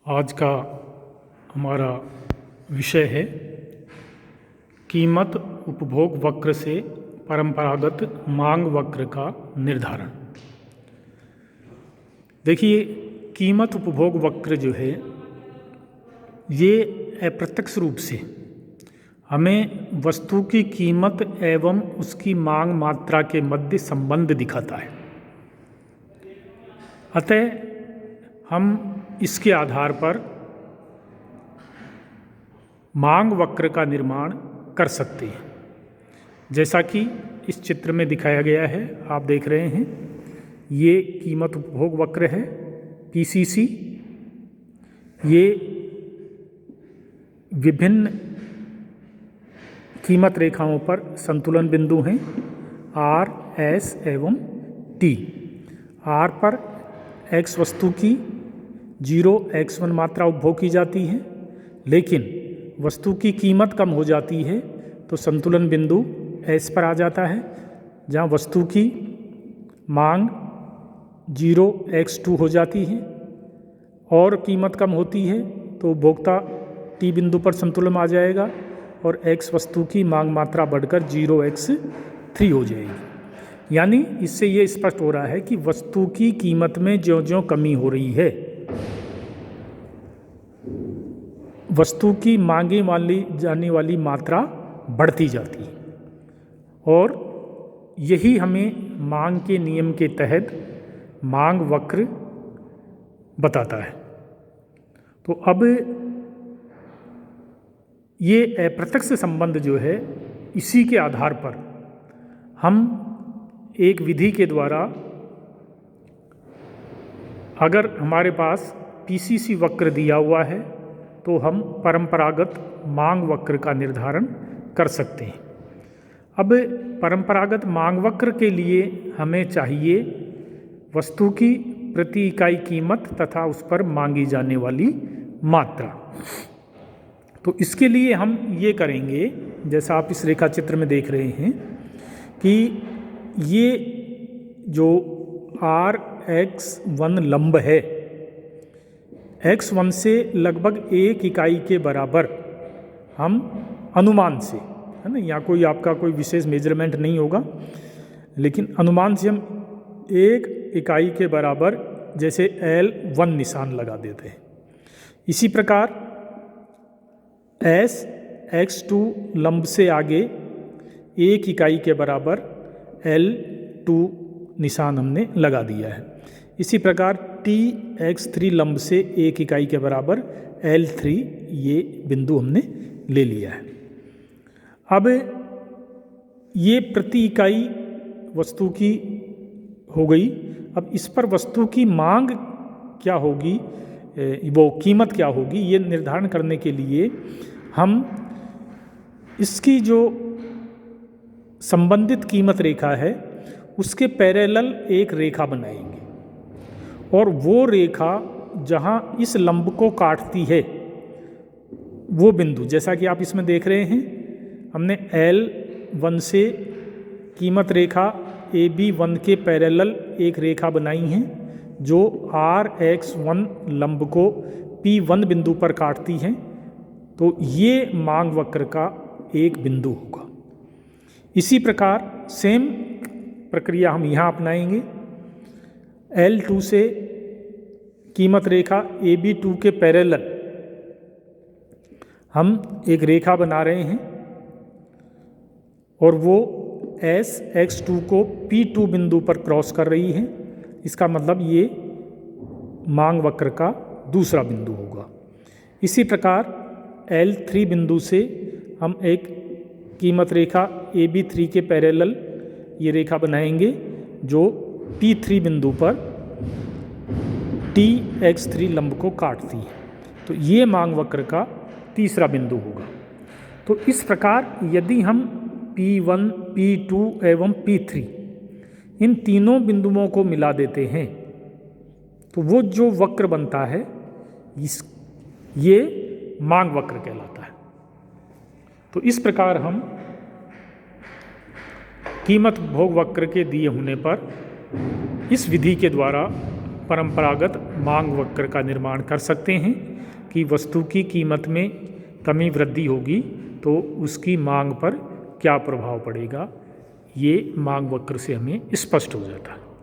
आज का हमारा विषय है कीमत उपभोग वक्र से परंपरागत मांग वक्र का निर्धारण। देखिए, कीमत उपभोग वक्र जो है ये अप्रत्यक्ष रूप से हमें वस्तु की कीमत एवं उसकी मांग मात्रा के मध्य संबंध दिखाता है। अतः हम इसके आधार पर मांग वक्र का निर्माण कर सकते हैं, जैसा कि इस चित्र में दिखाया गया है। आप देख रहे हैं, ये कीमत उपभोग वक्र है पीसीसी। ये विभिन्न कीमत रेखाओं पर संतुलन बिंदु हैं आर, एस एवं टी। आर पर एक्स वस्तु की 0 x1 मात्रा उपभोग की जाती है, लेकिन वस्तु की कीमत कम हो जाती है तो संतुलन बिंदु एस पर आ जाता है, जहाँ वस्तु की मांग 0 x2 हो जाती है और कीमत कम होती है तो उपभोक्ता टी बिंदु पर संतुलन आ जाएगा और एक्स वस्तु की मांग मात्रा बढ़कर 0 x3 हो जाएगी। यानी इससे ये स्पष्ट हो रहा है कि वस्तु की कीमत में ज्यों-ज्यों कमी हो रही है, वस्तु की मांगे वाली जाने वाली मात्रा बढ़ती जाती है, और यही हमें मांग के नियम के तहत मांग वक्र बताता है। तो अब ये अप्रत्यक्ष संबंध जो है, इसी के आधार पर हम एक विधि के द्वारा, अगर हमारे पास पीसीसी वक्र दिया हुआ है तो हम परंपरागत मांग वक्र का निर्धारण कर सकते हैं। अब परंपरागत मांग वक्र के लिए हमें चाहिए वस्तु की प्रति इकाई कीमत तथा उस पर मांगी जाने वाली मात्रा। तो इसके लिए हम ये करेंगे, जैसा आप इस रेखा चित्र में देख रहे हैं कि ये जो RX1 लंब है, x1 से लगभग 1 इकाई के बराबर हम अनुमान से, है ना, यहाँ कोई आपका कोई विशेष मेजरमेंट नहीं होगा, लेकिन अनुमान से हम 1 इकाई के बराबर जैसे L1 निशान लगा देते हैं। इसी प्रकार SX2 लंब से आगे 1 इकाई के बराबर L2 निशान हमने लगा दिया है। इसी प्रकार TX3 लंब से 1 इकाई के बराबर L3 ये बिंदु हमने ले लिया है। अब ये प्रति इकाई वस्तु की हो गई। अब इस पर वस्तु की मांग क्या होगी, वो कीमत क्या होगी, ये निर्धारण करने के लिए हम इसकी जो संबंधित कीमत रेखा है उसके पैरेलल एक रेखा बनाएंगे, और वो रेखा जहाँ इस लंब को काटती है वो बिंदु, जैसा कि आप इसमें देख रहे हैं, हमने L1 से कीमत रेखा AB1 के पैरेलल एक रेखा बनाई है जो RX1 लंब को P1 बिंदु पर काटती है। तो ये मांग वक्र का एक बिंदु होगा। इसी प्रकार सेम प्रक्रिया हम यहाँ अपनाएंगे। L2 से कीमत रेखा AB2 के पैरेलल हम एक रेखा बना रहे हैं, और वो SX2 को P2 बिंदु पर क्रॉस कर रही है। इसका मतलब ये मांग वक्र का दूसरा बिंदु होगा। इसी प्रकार L3 बिंदु से हम एक कीमत रेखा AB3 के पैरेलल ये रेखा बनाएंगे जो P3 बिंदु पर TX3 लंब को काटती है। तो ये मांग वक्र का तीसरा बिंदु होगा। तो इस प्रकार यदि हम P1, P2 एवं P3 इन तीनों बिंदुओं को मिला देते हैं तो वो जो वक्र बनता है ये मांग वक्र कहलाता है। तो इस प्रकार हम कीमत उपभोग वक्र के दिए होने पर इस विधि के द्वारा परंपरागत मांग वक्र का निर्माण कर सकते हैं कि वस्तु की कीमत में कमी वृद्धि होगी तो उसकी मांग पर क्या प्रभाव पड़ेगा, ये मांग वक्र से हमें स्पष्ट हो जाता है।